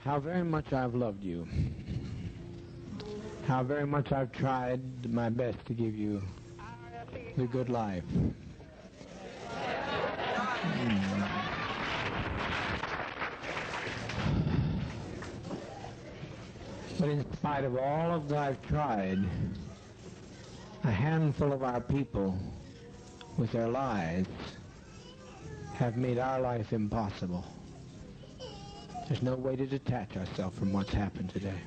how very much I've loved you, how very much I've tried my best to give you the good life. But in spite of all of that I've tried, a handful of our people, with their lies, have made our life impossible. There's no way to detach ourselves from what's happened today.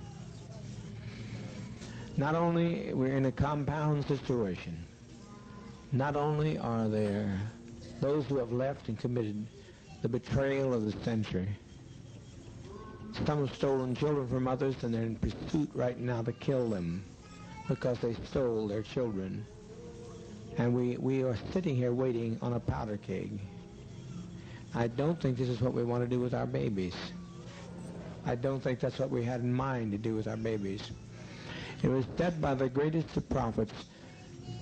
Not only we're in a compound situation, not only are there those who have left and committed the betrayal of the century, some have stolen children from others, and they're in pursuit right now to kill them because they stole their children. And we are sitting here waiting on a powder keg. I don't think this is what we want to do with our babies. I don't think that's what we had in mind to do with our babies. It was said by the greatest of prophets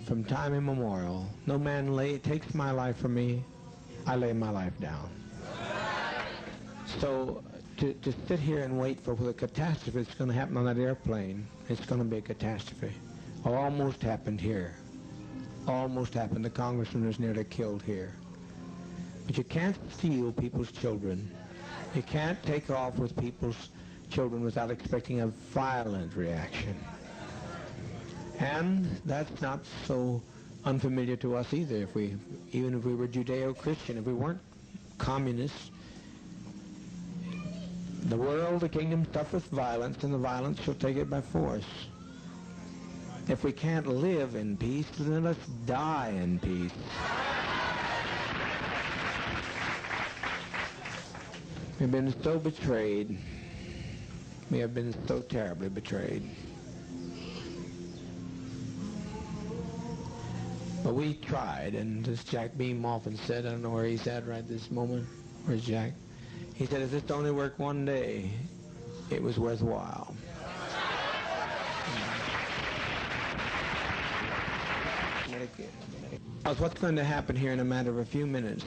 from time immemorial, no man takes my life from me, I lay my life down. So to sit here and wait for the catastrophe that's going to happen on that airplane, it's going to be a catastrophe. Almost happened here. Almost happened. The congressman was nearly killed here. But you can't steal people's children. You can't take off with people's children without expecting a violent reaction. And that's not so unfamiliar to us either. Even if we were Judeo-Christian, if we weren't communists, the world, the kingdom suffereth violence, and the violence shall take it by force. If we can't live in peace, then let's die in peace. We've been so betrayed. We have been so terribly betrayed. But we tried, and as Jack Beam often said, I don't know where he's at right this moment. Where's Jack? He said, if this only worked one day, it was worthwhile. What's going to happen here in a matter of a few minutes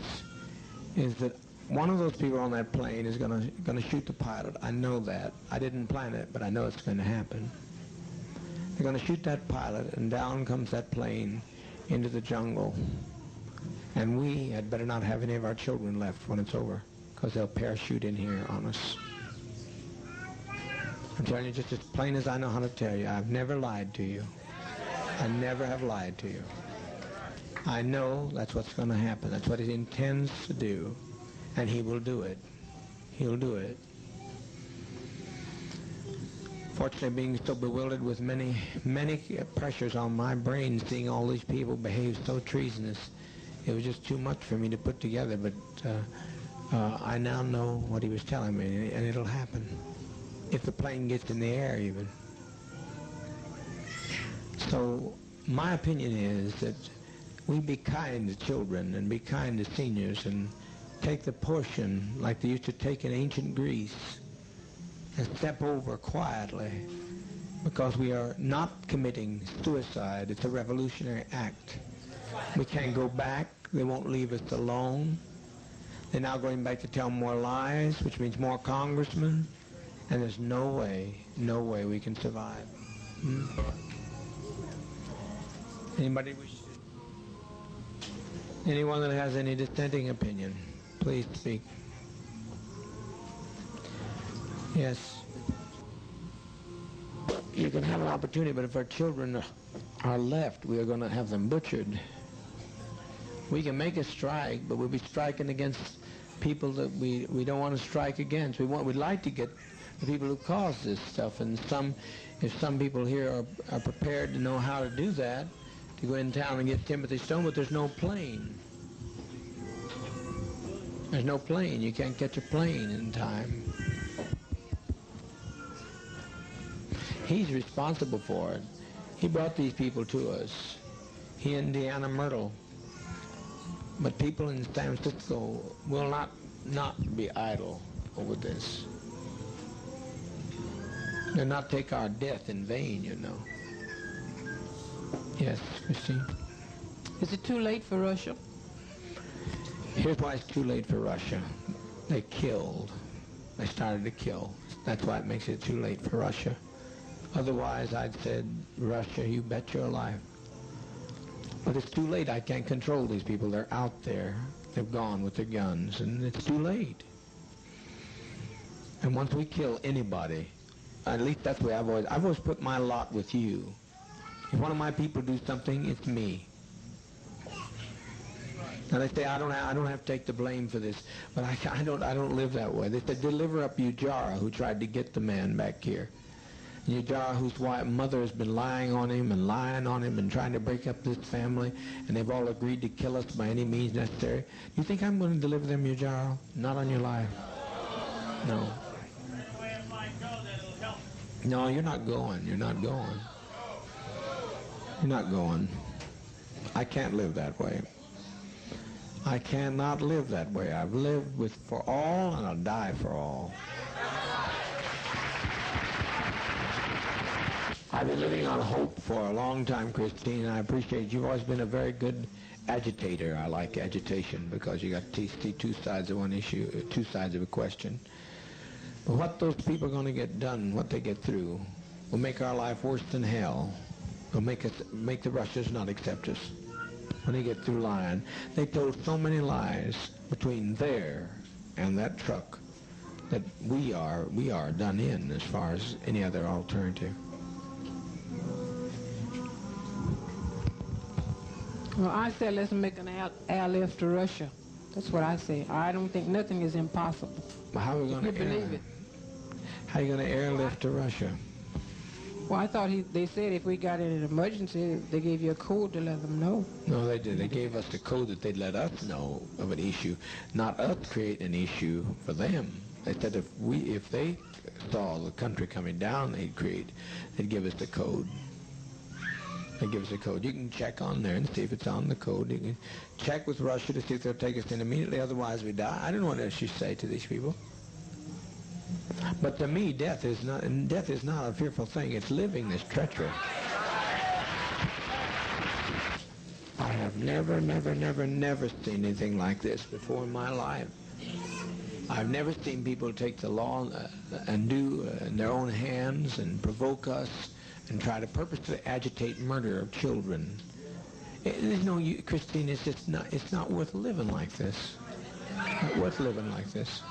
is that one of those people on that plane is going to shoot the pilot. I know that. I didn't plan it, but I know it's going to happen. They're going to shoot that pilot, and down comes that plane into the jungle. And we had better not have any of our children left when it's over, because they'll parachute in here on us. I'm telling you just as plain as I know how to tell you. I've never lied to you. I never have lied to you. I know that's what's going to happen. That's what he intends to do. And he will do it. He'll do it. Fortunately, being so bewildered with many pressures on my brain, seeing all these people behave so treasonous, it was just too much for me to put together. But I now know what he was telling me, and it'll happen. If the plane gets in the air, even. So my opinion is that we be kind to children and be kind to seniors and take the portion like they used to take in ancient Greece and step over quietly, because we are not committing suicide. It's a revolutionary act. We can't go back. They won't leave us alone. They're now going back to tell more lies, which means more congressmen, and there's no way we can survive. Anybody wish to? Anyone that has any dissenting opinion, please speak. Yes. You can have an opportunity, but if our children are left, we are going to have them butchered. We can make a strike, but we'll be striking against people that we don't want to strike against. We'd like to get the people who caused this stuff, and if some people here are prepared to know how to do that, to go in town and get Timothy Stone, but there's no plane. There's no plane. You can't catch a plane in time. He's responsible for it. He brought these people to us. He and Deanna Myrtle. But people in San Francisco will not be idle over this. They'll not take our death in vain, you know. Yes, Christine? Is it too late for Russia? Here's why it's too late for Russia. They killed. They started to kill. It's That's why it makes it too late for Russia. Otherwise, I'd said, Russia, you bet your life. But it's too late. I can't control these people. They're out there. They've gone with their guns, and it's too late. And once we kill anybody, at least that's the way I've always put my lot with you. If one of my people do something, it's me. Now they say I don't have to take the blame for this, but I don't live that way. They said deliver up Ujara, who tried to get the man back here. Ujara, whose mother has been lying on him and trying to break up this family, and they've all agreed to kill us by any means necessary. You think I'm going to deliver them, Ujara? Not on your life. No. No, you're not going. You're not going. You're not going. I can't live that way. I cannot live that way. I've lived for all, and I'll die for all. I've been living on hope for a long time, Christine, and I appreciate you've always been a very good agitator. I like agitation because you got to see two sides of one issue, two sides of a question. But what those people are going to get done, what they get through, will make our life worse than hell. Will make the Russians not accept us when they get through lying. They told so many lies between there and that truck that we are done in as far as any other alternative. Well, I said let's make an airlift to Russia. That's what I say. I don't think nothing is impossible. But how are we going to believe it? How are you going to airlift to Russia? Well, I thought they said if we got in an emergency, they gave you a code to let them know. No, they did. They gave us the code that they'd let us know of an issue, not us create an issue for them. They said if they saw the country coming down, they'd give us the code. They give us a code. You can check on there and see if it's on the code. You can check with Russia to see if they'll take us in immediately, otherwise we die. I don't know what else you say to these people. But to me, death is not a fearful thing. It's living that's treacherous. I have never seen anything like this before in my life. I've never seen people take the law and do in their own hands and provoke us and try to purposely agitate murder of children. There's no, Christine, it's not worth living like this. Not worth living like this.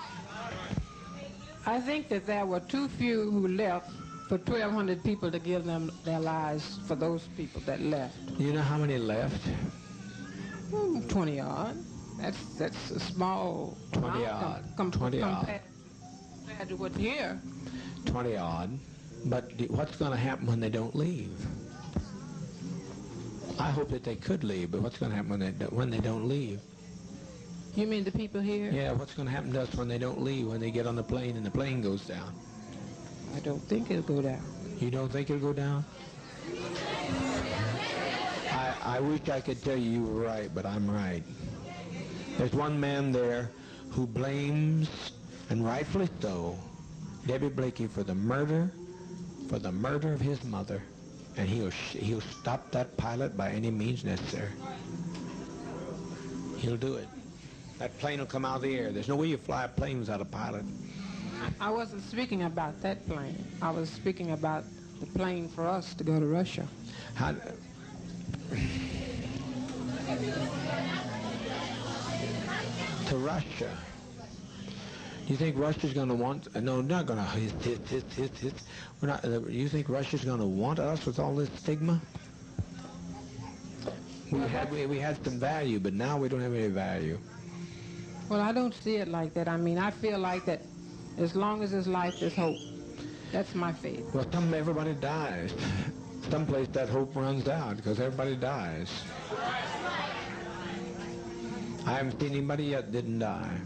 I think that there were too few who left for 1,200 people to give them their lives for those people that left. You know how many left? 20 odd. That's a small 20 odd. Compared to what's here. 20 odd. But what's going to happen when they don't leave? I hope that they could leave, but what's going to happen when they don't leave? You mean the people here? Yeah, what's going to happen to us when they don't leave, when they get on the plane and the plane goes down? I don't think it'll go down. You don't think it'll go down? I wish I could tell you were right, but I'm right. There's one man there who blames, and rightfully so, Debbie Blakey for the murder of his mother, and he'll stop that pilot by any means necessary. He'll do it. That plane will come out of the air. There's no way you fly a plane without a pilot. I wasn't speaking about that plane. I was speaking about the plane for us to go to Russia. To Russia. You think Russia's going to want? No, not going to. We're not. You think Russia's going to want us with all this stigma? We had some value, but now we don't have any value. Well, I don't see it like that. I mean, I feel like that as long as there's life, there's hope. That's my faith. Well, everybody dies. Someplace that hope runs out because everybody dies. I haven't seen anybody yet that didn't die.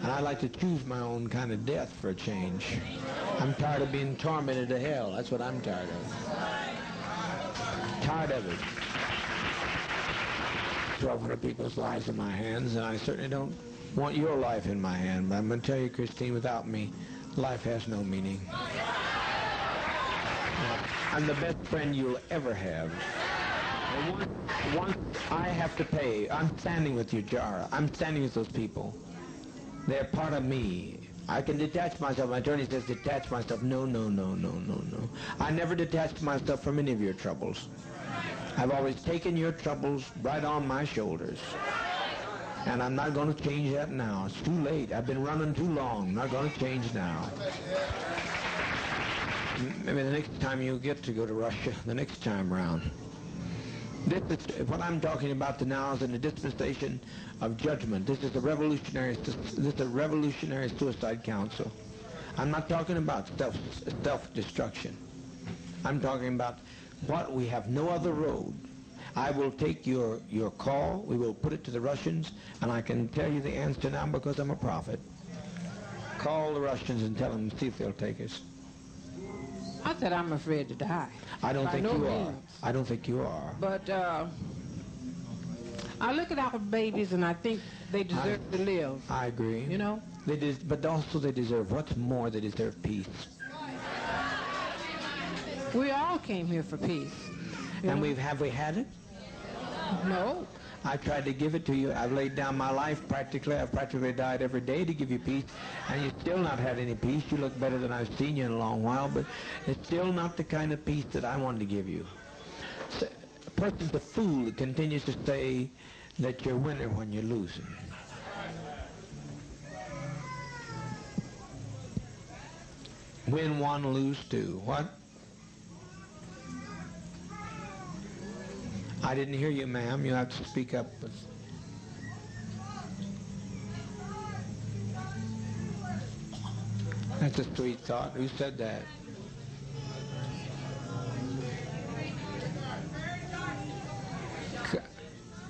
And I like to choose my own kind of death for a change. I'm tired of being tormented to hell. That's what I'm tired of. Tired of it. 1,200 people's lives in my hands, and I certainly don't want your life in my hand. But I'm going to tell you, Christine, without me, life has no meaning. I'm the best friend you'll ever have. And once I have to pay, I'm standing with you, Jara. I'm standing with those people. They're part of me. I can detach myself. My attorney says detach myself. No, no, no, no, no, no. I never detached myself from any of your troubles. I've always taken your troubles right on my shoulders. And I'm not going to change that now. It's too late. I've been running too long. I'm not going to change now. Maybe the next time you get to go to Russia, the next time around. This is what I'm talking about now is in the dispensation of judgment. This is a revolutionary suicide council. I'm not talking about self-destruction. I'm talking about what we have no other road. I will take your call. We will put it to the Russians, and I can tell you the answer now because I'm a prophet. Call the Russians and tell them, see if they'll take us. I said I'm afraid to die. I don't think you are. I don't think you are. But I look at our babies and I think they deserve to live. I agree. You know? But also they deserve, what's more, they deserve peace. We all came here for peace. And have we had it? No. I tried to give it to you. I've laid down my life practically. I've practically died every day to give you peace, and you've still not had any peace. You look better than I've seen you in a long while, but it's still not the kind of peace that I wanted to give you. So, a person's a fool that continues to say that you're a winner when you're losing. Win one, lose two. What? I didn't hear you, ma'am. You have to speak up. That's a sweet thought. Who said that?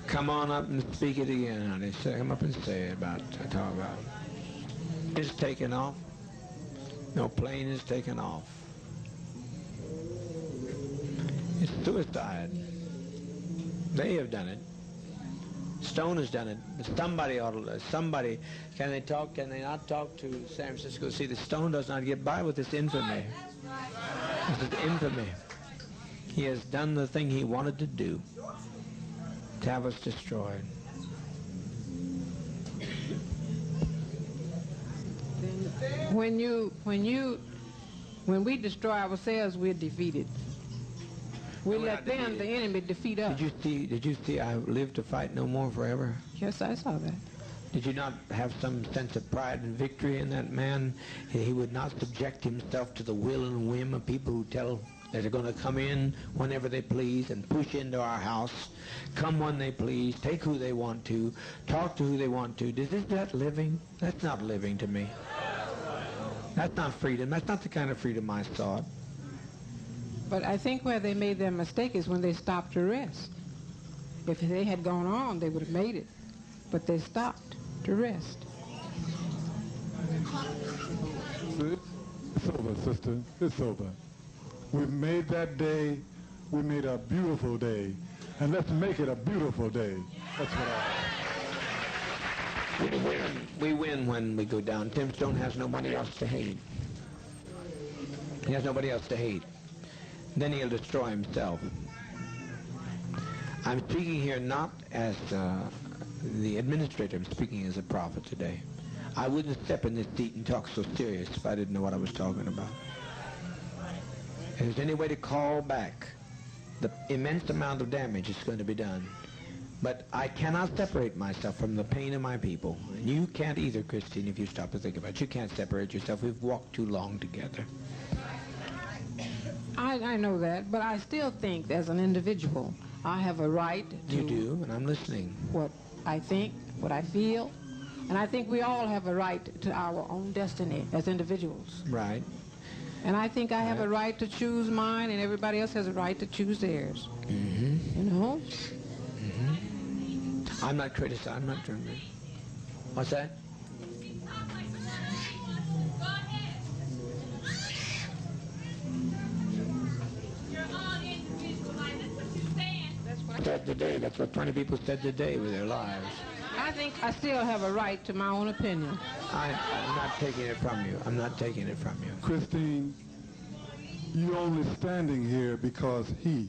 Come on up and speak it again, honey. Come up and say it talk about. It's taken off. No plane is taken off. It's suicide. They have done it. Stone has done it. But somebody can they not talk to San Francisco? See, the Stone does not get by with this infamy. This is infamy. He has done the thing he wanted to do, to have us destroyed. When we destroy ourselves, we're defeated. We let them, the enemy, defeat us. Did you see I live to fight no more forever? Yes, I saw that. Did you not have some sense of pride and victory in that man? He would not subject himself to the will and whim of people who tell that they're going to come in whenever they please and push into our house, come when they please, take who they want to, talk to who they want to. Is that living? That's not living to me. That's not freedom. That's not the kind of freedom I sought. But I think where they made their mistake is when they stopped to rest. If they had gone on, they would have made it. But they stopped to rest. It's over, sister. It's over. We've made that day. We made a beautiful day. And let's make it a beautiful day. That's what We win when we go down. Tim Stone has nobody else to hate. He has nobody else to hate. Then he'll destroy himself. I'm speaking here not as the administrator. I'm speaking as a prophet today. I wouldn't step in this seat and talk so serious if I didn't know what I was talking about. If there's any way to call back the immense amount of damage that's going to be done, but I cannot separate myself from the pain of my people. And you can't either, Christine, if you stop to think about it. You can't separate yourself. We've walked too long together. I know that, but I still think as an individual, I have a right to... You do, and I'm listening. What I think, what I feel, and I think we all have a right to our own destiny as individuals. Right. And I think I have a right to choose mine, and everybody else has a right to choose theirs. Mm-hmm. You know? Mm-hmm. I'm not criticizing. I'm not trying to... What's that? Said today. That's what 20 people said today with their lives. I think I still have a right to my own opinion. I'm not taking it from you. I'm not taking it from you. Christine, you're only standing here because he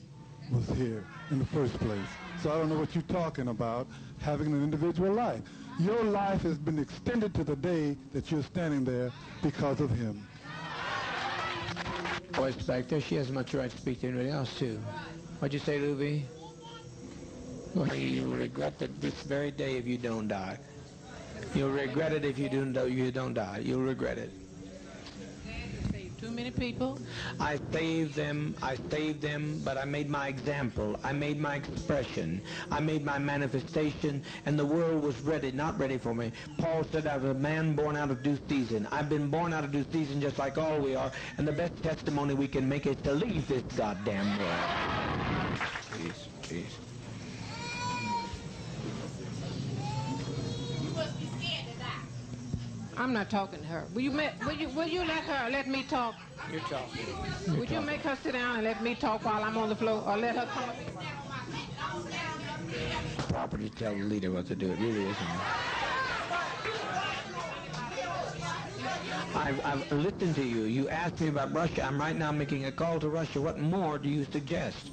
was here in the first place. So I don't know what you're talking about, having an individual life. Your life has been extended to the day that you're standing there because of him. Voice back there, she has as much right to speak to anybody else, too. What'd you say, Luby? Well, you'll regret it this very day if you don't die. You'll regret it if you don't die. You'll regret it. Too many people. I saved them, but I made my example. I made my expression. I made my manifestation, and the world was not ready for me. Paul said, I was a man born out of due season. I've been born out of due season just like all we are, and the best testimony we can make is to leave this goddamn world. Jeez. I'm not talking to her. Will you let me talk? You're talking. Would you make her sit down and let me talk while I'm on the floor, or let her come up? Proper to tell the leader what to do. It really isn't. I've listened to you. You asked me about Russia. I'm right now making a call to Russia. What more do you suggest?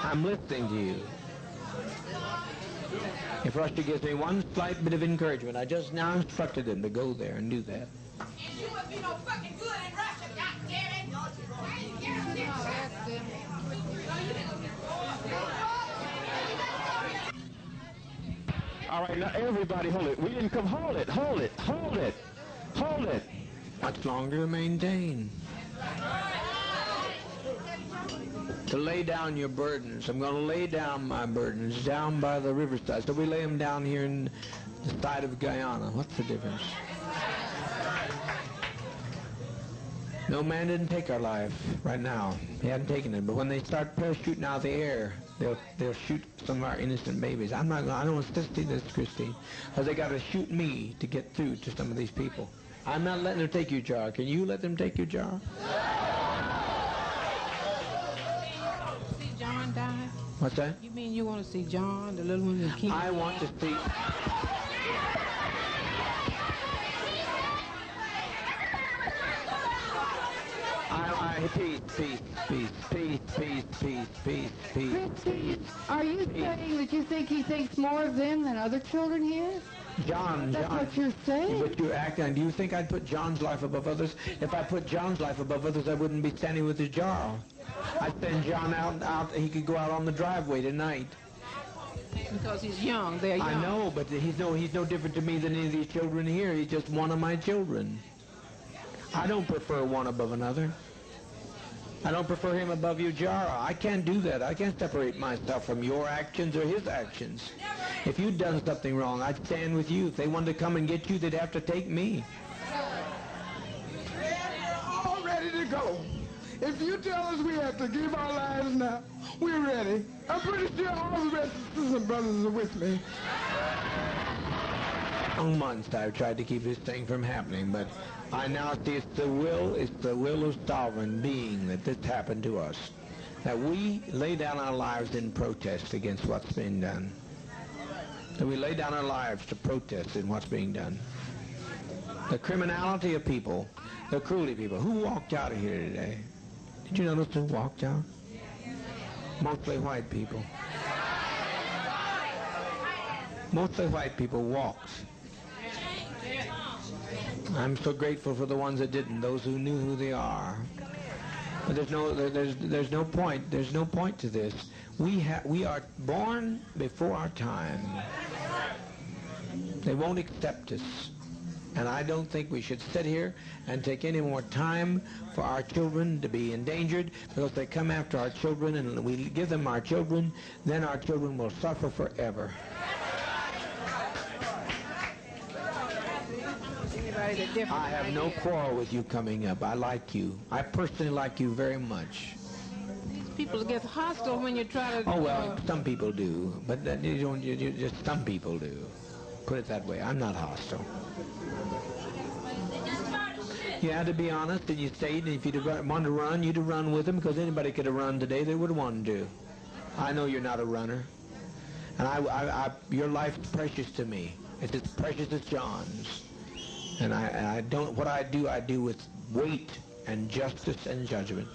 I'm listening to you. If Russia gives me one slight bit of encouragement, I just now instructed them to go there and do that. And you would be no fucking good in Russia, goddammit! All right, now everybody hold it. We didn't come. Hold it. Much longer to maintain. To lay down your burdens. I'm going to lay down my burdens down by the riverside. So we lay them down here in the side of Guyana. What's the difference? No man didn't take our life right now. He hadn't taken it. But when they start parachuting out of the air, they'll shoot some of our innocent babies. I don't want to see this, Christine. Because they got to shoot me to get through to some of these people. I'm not letting them take your jar. Can you let them take your jar? What's that? You mean you want to see John, the little one, and King? I want to see... Peace. Are you saying that you think he thinks more of them than other children here? John. That's what you're saying? But you're acting. Do you think I'd put John's life above others? If I put John's life above others, I wouldn't be standing with his jar. I'd send John out. He could go out on the driveway tonight. Because he's young. They're young. I know, but he's no different to me than any of these children here. He's just one of my children. I don't prefer one above another. I don't prefer him above your jar. I can't do that. I can't separate myself from your actions or his actions. If you'd done something wrong, I'd stand with you. If they wanted to come and get you, they'd have to take me. All ready to go. If you tell us we have to give our lives now, we're ready. I'm pretty sure all the rest of the sisters and brothers are with me. For months I've tried to keep this thing from happening, but I now see it's the will of sovereign being that this happened to us. That we lay down our lives in protest against what's being done. That we lay down our lives to protest in what's being done. The criminality of people, the cruelty of people. Who walked out of here today? Did you notice who walked out? Mostly white people. Mostly white people walked. I'm so grateful for the ones that didn't, those who knew who they are. But there's no point. There's no point to this. We are born before our time. They won't accept us. And I don't think we should sit here and take any more time for our children to be endangered, because they come after our children and we give them our children, then our children will suffer forever. I have no quarrel with you coming up. I like you. I personally like you very much. These people get hostile when you try to... Oh, well, some people do. But that you just some people do. Put it that way. I'm not hostile. You had to be honest, and you stayed, and if you'd wanted to run, you'd have run with them, because anybody could have run today. They would have wanted to. I know you're not a runner. And your life's precious to me. It's as precious as John's. And I don't, what I do with weight and justice and judgment.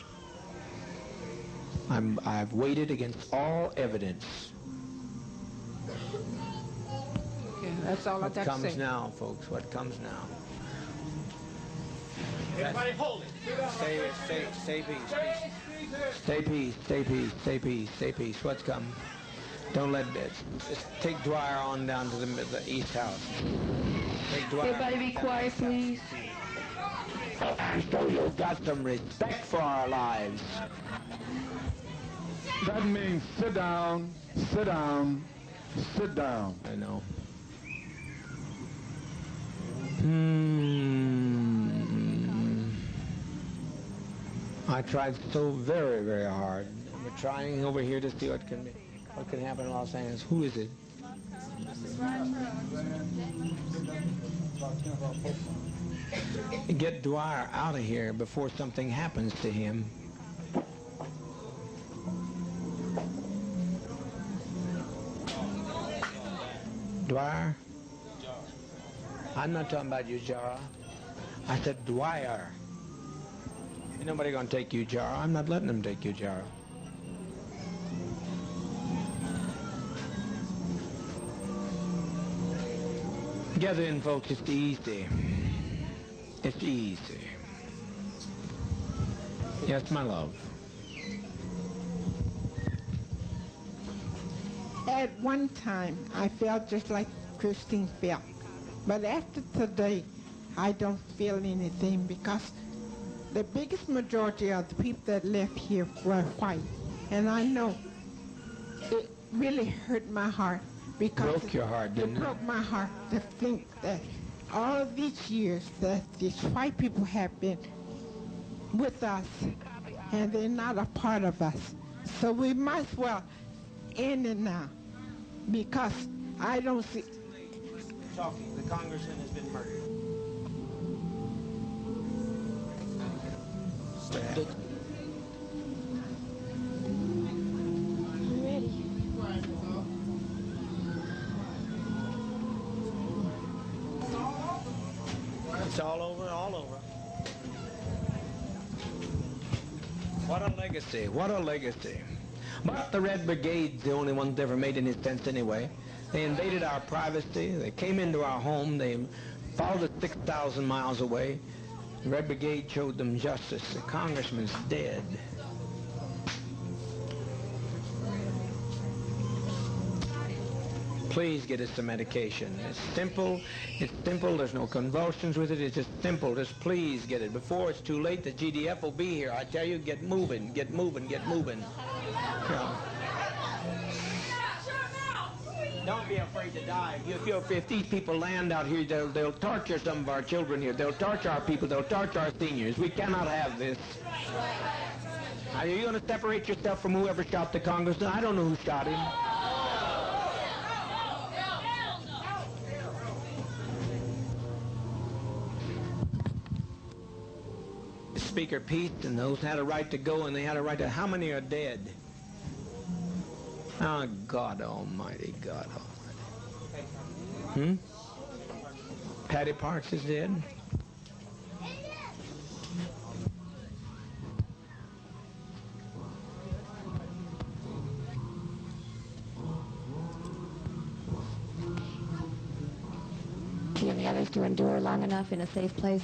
I've waited against all evidence. Okay, that's all I What got to comes say. now, folks? What comes now? Everybody hold it. Stay peace. Stay peace. Stay peace. Stay peace. Stay peace. What's come? Don't let it. Just take Dwyer on down to the East House. Take Dwyer. Everybody be quiet, please. So you've got some respect for our lives. That means sit down, sit down, sit down. I know. I tried so very, very hard. We're trying over here to see what can happen in Los Angeles. Who is it? Get Dwyer out of here before something happens to him. Dwyer? I'm not talking about you, Jara. I said Dwyer. Ain't nobody gonna take you, Jara. I'm not letting them take you, Jara. Gather in, folks. It's easy. It's easy. Yes, my love. At one time, I felt just like Christine felt. But after today, I don't feel anything because the biggest majority of the people that left here were white. And I know it really hurt my heart because Broke your heart, didn't it? It broke my heart to think that all of these years that these white people have been with us and they're not a part of us. So we might as well end it now because I don't see... Talking. The congressman has been murdered. It's all over, all over. What a legacy, what a legacy. But the Red Brigade's the only ones that ever made any sense anyway. They invaded our privacy, they came into our home, they followed us 6,000 miles away. The Red Brigade showed them justice. The congressman's dead. Please get us some medication. It's simple, there's no convulsions with it, it's just simple, just please get it. Before it's too late, the GDF will be here. I tell you, get moving, get moving, get moving. Yeah. Don't be afraid to die. If these people land out here, they'll torture some of our children here. They'll torture our people. They'll torture our seniors. We cannot have this. Are you going to separate yourself from whoever shot the congressman? I don't know who shot him. Speaker Pete and those had a right to go, and they had a right to... How many are dead? Oh, God Almighty, God Almighty. Patty Parks is dead? You and the others to endure long enough in a safe place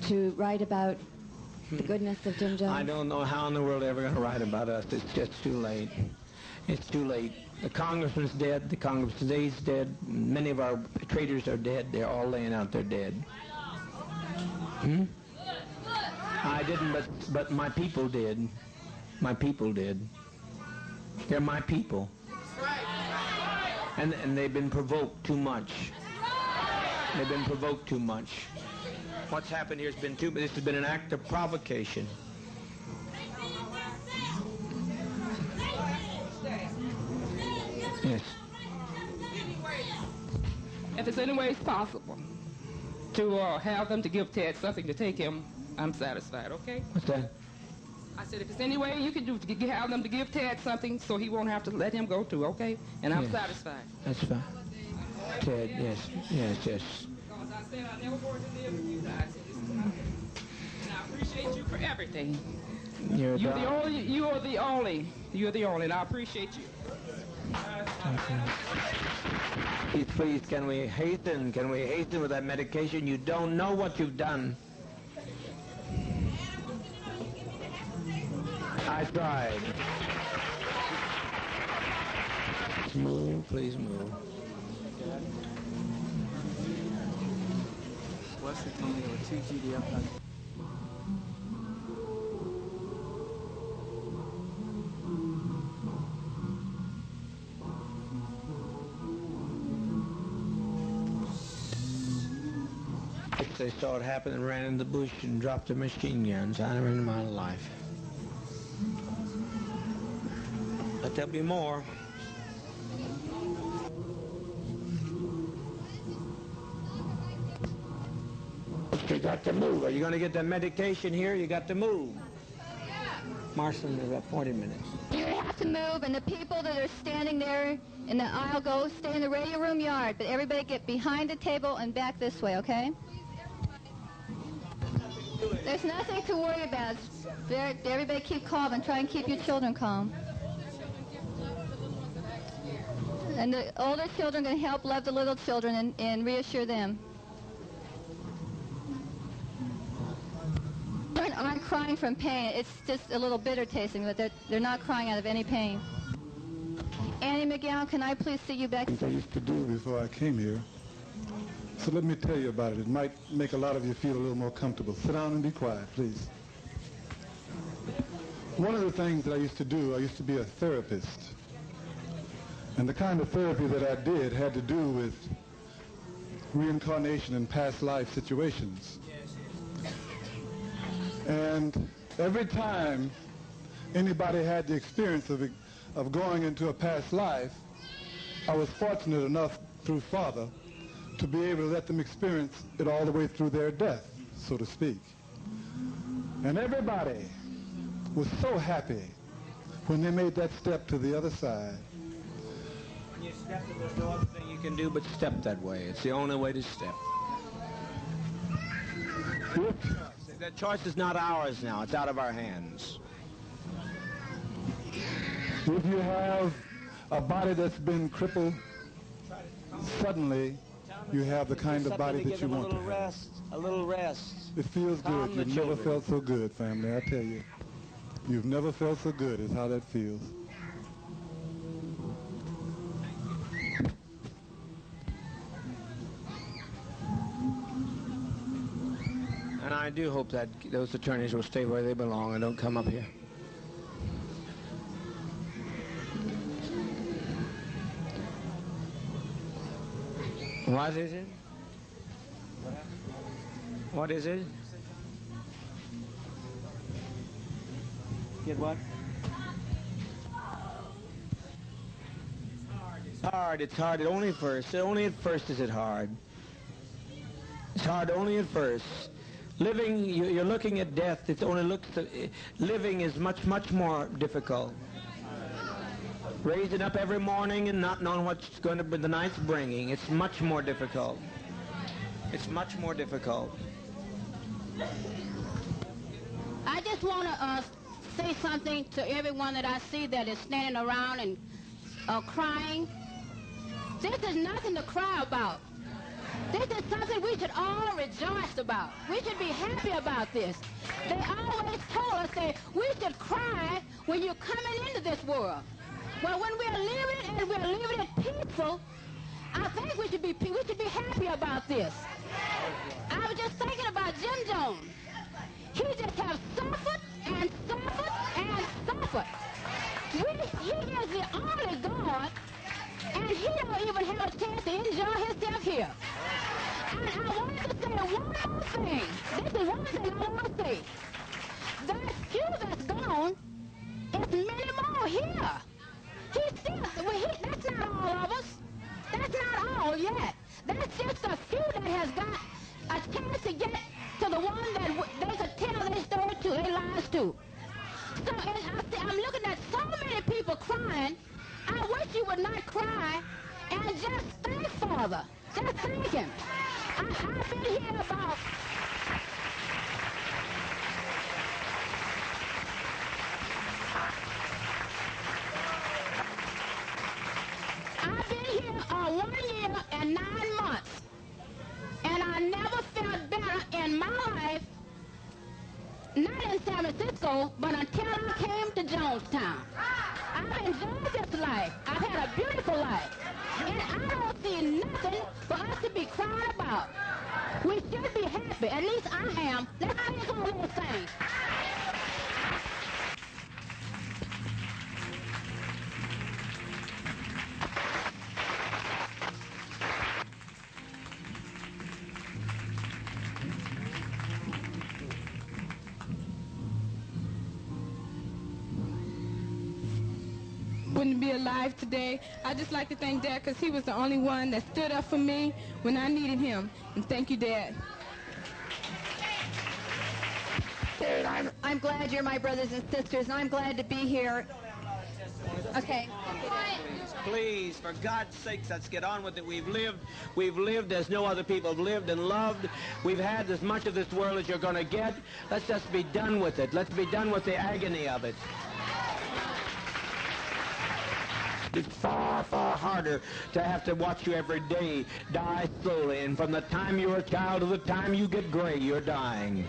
to write about the goodness of Jim Jones? I don't know how in the world they're ever going to write about us. It's just too late. It's too late. The congressman's dead. The congressman today's dead. Many of our traitors are dead. They're all laying out there dead. I didn't, but my people did. My people did. They're my people. And they've been provoked too much. They've been provoked too much. What's happened here has been this has been an act of provocation. Yes. If there's any way it's possible to have them to give Ted something to take him, I'm satisfied, okay? What's that? I said, if there's any way you can do to have them to give Ted something so he won't have to let him go too, okay? And I'm satisfied. That's fine. Ted, yes. Because I said I never wanted to live with you guys in this country. And I appreciate you for everything. You're the only. You are the only. You're the only, and I appreciate you. Please, can we hasten? Can we hasten with that medication? You don't know what you've done. I tried. Move, please move. What's it told me there were 2 GDF? They saw it happen and ran in the bush and dropped their machine guns. I never in my life. But there'll be more. You got to move. Are you going to get the medication here? You got to move. Marston, there's about 40 minutes. You have to move, and the people that are standing there in the aisle go stay in the radio room yard, but everybody get behind the table and back this way, okay? There's nothing to worry about. Everybody keep calm and try and keep your children calm. And the older children can help love the little children and reassure them. Aren't crying from pain. It's just a little bitter tasting, but they're not crying out of any pain. Annie McGowan, can I please see you back? I used to do before I came here. So let me tell you about it. It might make a lot of you feel a little more comfortable. Sit down and be quiet, please. One of the things that I used to do, I used to be a therapist. And the kind of therapy that I did had to do with reincarnation and past life situations. And every time anybody had the experience of going into a past life, I was fortunate enough through Father to be able to let them experience it all the way through their death, so to speak. And everybody was so happy when they made that step to the other side. When you step, there's no other thing you can do but step that way. It's the only way to step. That choice is not ours now. It's out of our hands. If you have a body that's been crippled, suddenly you have the kind of body that you want to have. A little rest. It feels good. You've never felt so good, family, I tell you. You've never felt so good is how that feels. And I do hope that those attorneys will stay where they belong and don't come up here. What is it? What is it? Get what? It's hard. It's hard. Only at first. Only at first is it hard. It's hard only at first. Living, you're looking at death. It only looks. Living is much, much more difficult. Raising up every morning and not knowing what's going to be the night's bringing. It's much more difficult. It's much more difficult. I just want to say something to everyone that I see that is standing around and crying. This is nothing to cry about. This is something we should all rejoice about. We should be happy about this. They always told us that we should cry when you're coming into this world. Well, when we're living and we're living it peaceful, I think we should be happy about this. I was just thinking about Jim Jones. He just has suffered and suffered and suffered. He is the only God, and he don't even have a chance to enjoy himself here. And I wanted to say one more thing. This is one thing I want to say. That few that's gone, it's many more here. That's not all of us. That's not all yet. That's just a few that has got a chance to get to the one that they could tell their story to, their lives to. So I'm looking at so many people crying. I wish you would not cry and just thank Father. Just thank him. I've been here about now 1 year and 9 months. And I never felt better in my life, not in San Francisco, but until I came to Jonestown. I've enjoyed this life. I've had a beautiful life. And I don't see nothing for us to be crying about. We should be happy. At least I am. Let's sing some little thing. Wouldn't be alive today. I'd just like to thank Dad because he was the only one that stood up for me when I needed him. And thank you, Dad. I'm glad you're my brothers and sisters, and I'm glad to be here. Okay. Please, for God's sakes, let's get on with it. We've lived as no other people have lived and loved. We've had as much of this world as you're going to get. Let's just be done with it. Let's be done with the agony of it. It's far, far harder to have to watch you every day die slowly. And from the time you're a child to the time you get gray, you're dying.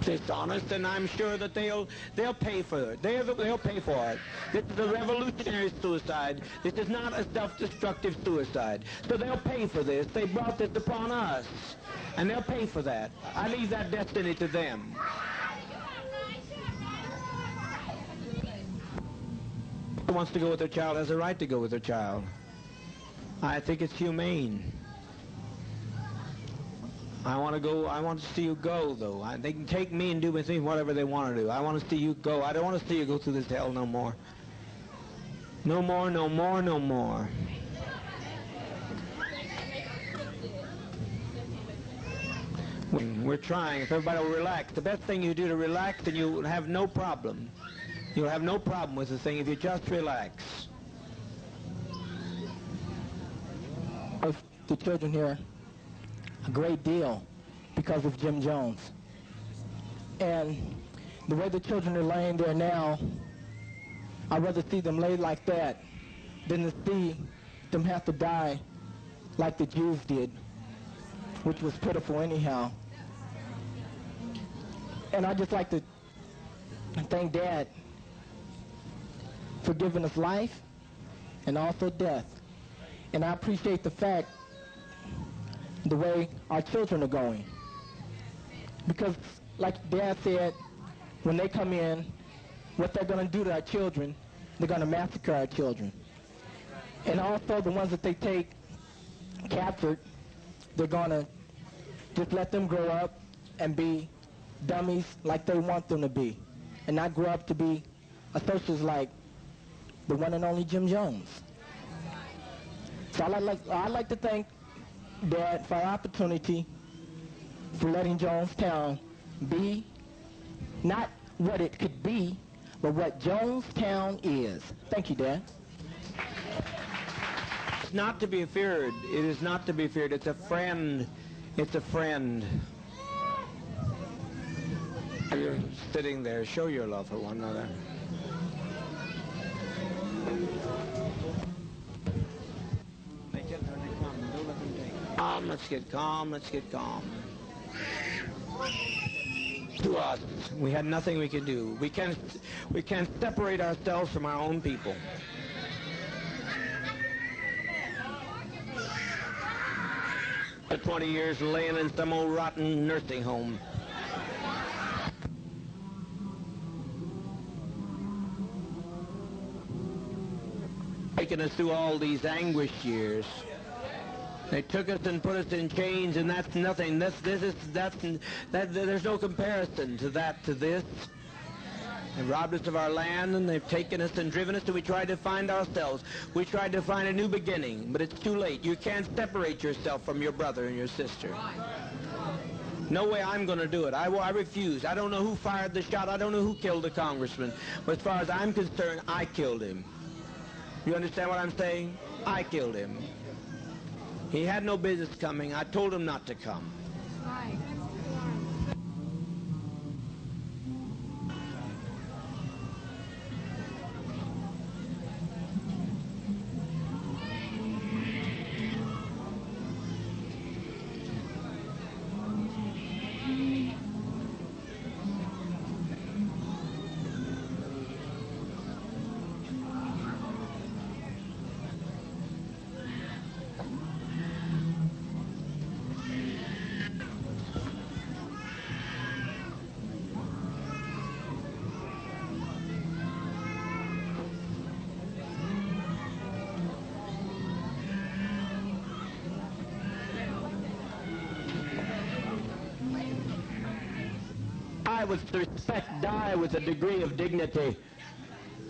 It's honest, and I'm sure that they'll pay for it. They'll pay for it. This is a revolutionary suicide. This is not a self-destructive suicide. So they'll pay for this. They brought this upon us, and they'll pay for that. I leave that destiny to them. Who wants to go with their child has a right to go with their child. I think it's humane. I want to see you go, though. They can take me and do with me whatever they want to do. I want to see you go. I don't want to see you go through this hell no more. No more, no more, no more. We're trying. If everybody will relax. The best thing you do to relax, and you'll have no problem. You'll have no problem with the thing if you just relax. Of the children here a great deal because of Jim Jones. And the way the children are laying there now, I'd rather see them lay like that than to see them have to die like the Jews did, which was pitiful anyhow. And I'd just like to thank Dad for giving us life and also death. And I appreciate the fact the way our children are going. Because like Dad said, when they come in, what they're going to do to our children, they're going to massacre our children. And also the ones that they take captured, they're going to just let them grow up and be dummies like they want them to be, and not grow up to be a socialist like the one and only Jim Jones. So I'd like to thank Dad for our opportunity for letting Jonestown be not what it could be, but what Jonestown is. Thank you, Dad. It's not to be feared. It is not to be feared. It's a friend. It's a friend. You're sitting there. Show your love for one another. Let's get calm. Let's get calm. To us, we had nothing we could do. We can't separate ourselves from our own people. For 20 years laying in some old rotten nursing home. Taking us through all these anguish years. They took us and put us in chains, and that's nothing. There's no comparison to that, to this. They robbed us of our land, and they've taken us and driven us, and we tried to find ourselves. We tried to find a new beginning, but it's too late. You can't separate yourself from your brother and your sister. No way I'm going to do it. I refuse. I don't know who fired the shot. I don't know who killed the congressman. But as far as I'm concerned, I killed him. You understand what I'm saying? I killed him. He had no business coming. I told him not to come. Right. with respect. Die with a degree of dignity.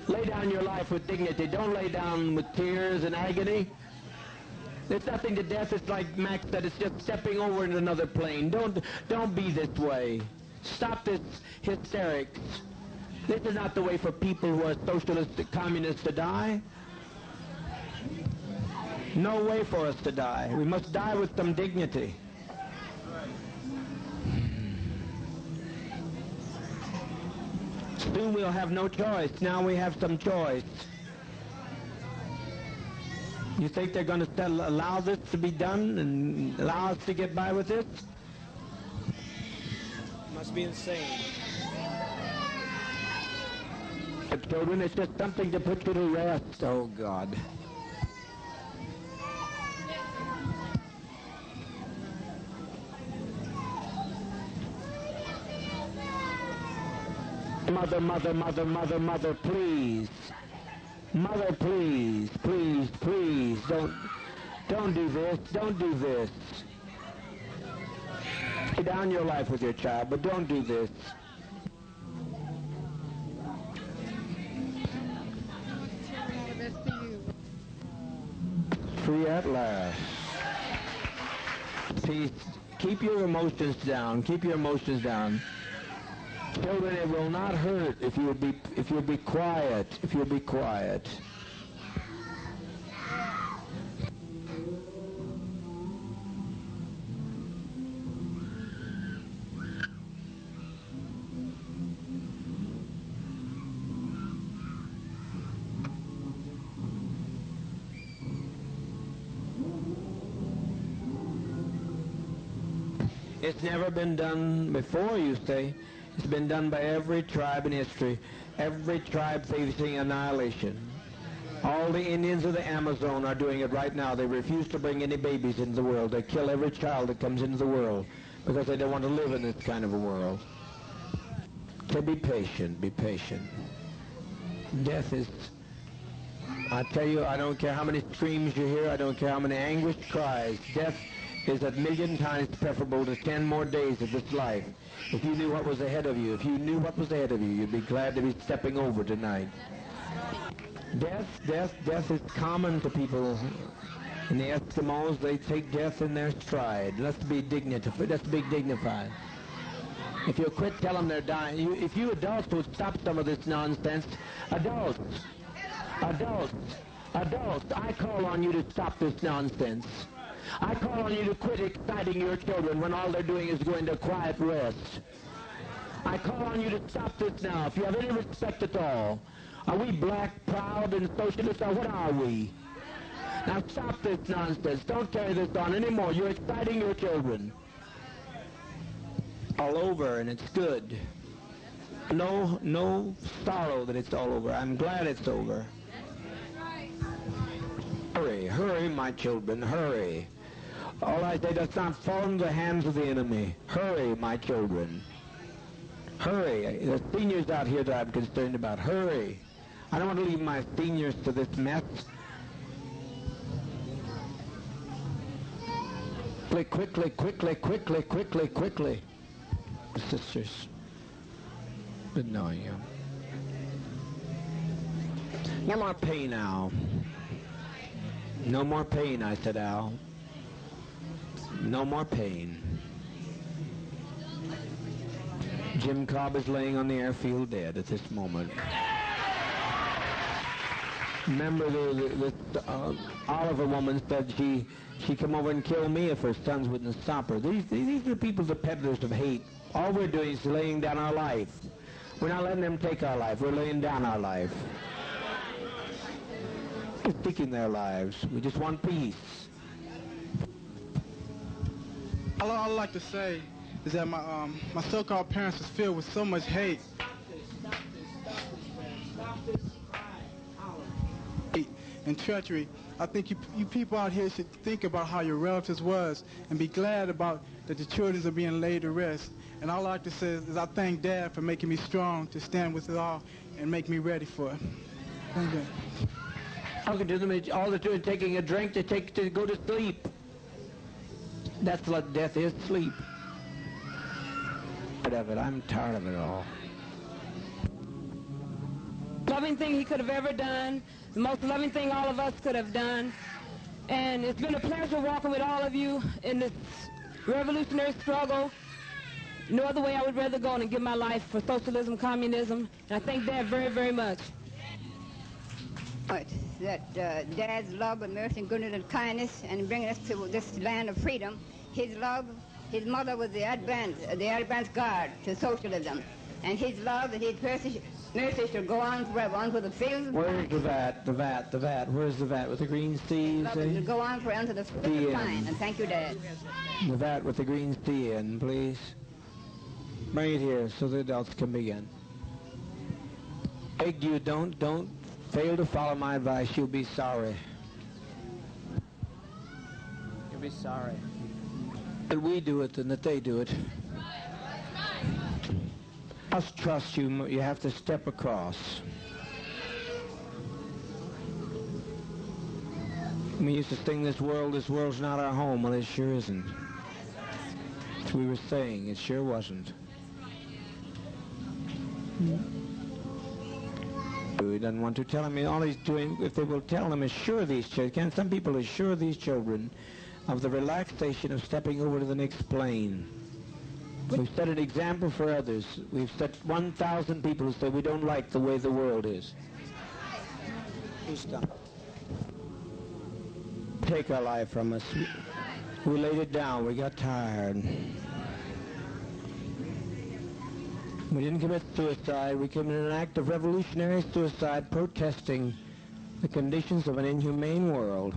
Lay down your life with dignity. Don't lay down with tears and agony. There's nothing to death. It's like Max said, it's just stepping over into another plane. Don't be this way. Stop this hysterics. This is not the way for people who are socialists, communists to die. No way for us to die. We must die with some dignity. Soon we'll have no choice. Now we have some choice. You think they're going to allow this to be done and allow us to get by with this? Must be insane. Children, it's just something to put you to rest. Oh, God. Mother, mother, mother, mother, mother, please. Mother, please, please, please, don't do this, don't do this. Lay down your life with your child, but don't do this. Free at last. Please, keep your emotions down, keep your emotions down. Children, it will not hurt if you'll be quiet, if you'll be quiet. It's never been done before, you say. It's been done by every tribe in history. Every tribe facing annihilation. All the Indians of the Amazon are doing it right now. They refuse to bring any babies into the world. They kill every child that comes into the world because they don't want to live in this kind of a world. So be patient, be patient. Death is, I tell you, I don't care how many screams you hear, I don't care how many anguished cries. Death is a million times preferable to 10 more days of this life. If you knew what was ahead of you, if you knew what was ahead of you, you'd be glad to be stepping over tonight. Death is common to people. In the Eskimos, they take death in their stride. Let's be dignified. Let's be dignified. If you quit, tell them they're dying. If you adults would stop some of this nonsense, adults, I call on you to stop this nonsense. I call on you to quit exciting your children when all they're doing is going to quiet rest. I call on you to stop this now. If you have any respect at all, are we black, proud, and socialist, or what are we? Now stop this nonsense. Don't carry this on anymore. You're exciting your children. All over, and it's good. No sorrow that it's all over. I'm glad it's over. Hurry, hurry, my children, hurry. All I say, does not fall into the hands of the enemy. Hurry, my children. Hurry. There's seniors out here that I'm concerned about. Hurry. I don't want to leave my seniors to this mess. Quickly, quickly, quickly, quickly, quickly. Sisters, good knowing you. No more pain, Al. No more pain, I said, Al. No more pain. Jim Cobb is laying on the airfield dead at this moment. Remember, the Oliver woman said she'd come over and kill me if her sons wouldn't stop her. These are people, the peddlers of hate. All we're doing is laying down our life. We're not letting them take our life. We're laying down our life. We're seeking their lives. We just want peace. All I'd like to say is that my so-called parents was filled with so much hate. And treachery. I think you people out here should think about how your relatives was and be glad about that the children are being laid to rest. And all I like to say is I thank Dad for making me strong to stand with it all and make me ready for it. Thank you. Talking to them, all they're doing is taking a drink to go to sleep. That's what death is, sleep. tired of it. I'm tired of it all. Loving thing he could have ever done, the most loving thing all of us could have done. And it's been a pleasure walking with all of you in this revolutionary struggle. No other way I would rather go than give my life for socialism, communism. And I thank Dad very, very much. That Dad's love and mercy and goodness and kindness and bringing us to this land of freedom. His love, his mother was the advance guard to socialism. And his love and his mercy should go on forever, on for the fields. Where's the vat? The vat. Where's the vat with the green C, you say? Go on forever to the fields of pine. And thank you, Dad. The vat with the green C in, please. Bring it here so the adults can begin. Beg you, don't fail to follow my advice. You'll be sorry. You'll be sorry. That we do it than that they do it. Must trust you. You have to step across. We used to sing this world's not our home. Well, it sure isn't. As we were saying, it sure wasn't. He doesn't want to tell him. All he's doing, if they will tell him, assure these children. Some people assure these children of the relaxation of stepping over to the next plane. We've set an example for others. We've set 1,000 people who say we don't like the way the world is. Stop. Take our life from us. We laid it down. We got tired. We didn't commit suicide. We committed an act of revolutionary suicide protesting the conditions of an inhumane world.